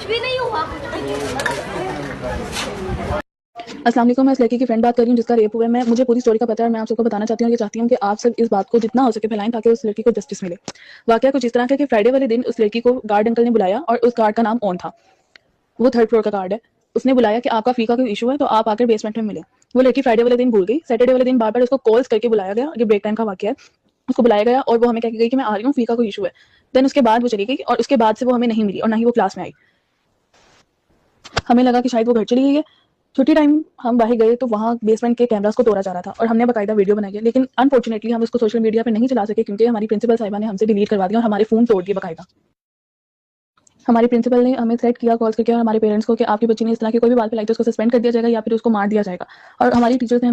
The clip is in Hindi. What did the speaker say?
कुछ भी नहीं हुआ, कुछ भी नहीं हुआ। अस्सलाम वालेकुम, मैं इस लड़की की फ्रेंड बात कर रही हूँ जिसका रेप हुआ है। मुझे पूरी स्टोरी का पता है और मैं आप सबको बताना चाहती हूँ और ये चाहती हूँ कि आप सब इस बात को जितना हो सके फैलाएं ताकि उस लड़की को जस्टिस मिले। वाकया कुछ इस तरह का कि फ्राइडे वाले दिन उस लड़की को गार्ड अंकल ने बुलाया और उस गार्ड का नाम ऑन था। वो 3rd फ्लोर का गार्ड है। उसने बुलाया कि आपका फी का कोई इशू है तो आप आकर बेसमेंट में मिले। वो लड़की फ्राइडे वाले दिन भूल गई। सैटरडे वाले दिन बार बार उसको कॉल्स करके बुलाया गया। ये ब्रेक टाइम का वाकया है। उसको बुलाया गया और वो हमें कह के गई कि मैं आ रही हूँ, फी का कोई इशू है। देन उसके बाद वो चली गई और उसके बाद से वो हमें नहीं मिली और ना ही वो क्लास में आई। हमें लगा कि शायद वो घर चली गई है। छुट्टी टाइम हम बाहर गए तो वहाँ बेसमेंट के कैमरास को तोड़ा जा रहा था और हमने बाकायदा वीडियो बनाई है, लेकिन अनफॉर्चुनेटली हम उसको सोशल मीडिया पे नहीं चला सके क्योंकि हमारी प्रिंसिपल साहिबा ने हमसे डिलीट करवा दिया और हमारे फ़ोन तोड़ दिए बाकायदा। हमारी प्रिंसिपल ने हमें थ्रेट किया कॉल्स करके और हमारे पेरेंट्स को कि आपकी बच्ची ने इस तरह की कोई भी बात फैलाई तो उसको सस्पेंड कर दिया जाएगा या फिर उसको मार दिया जाएगा। और हमारी टीचर्स ने हमें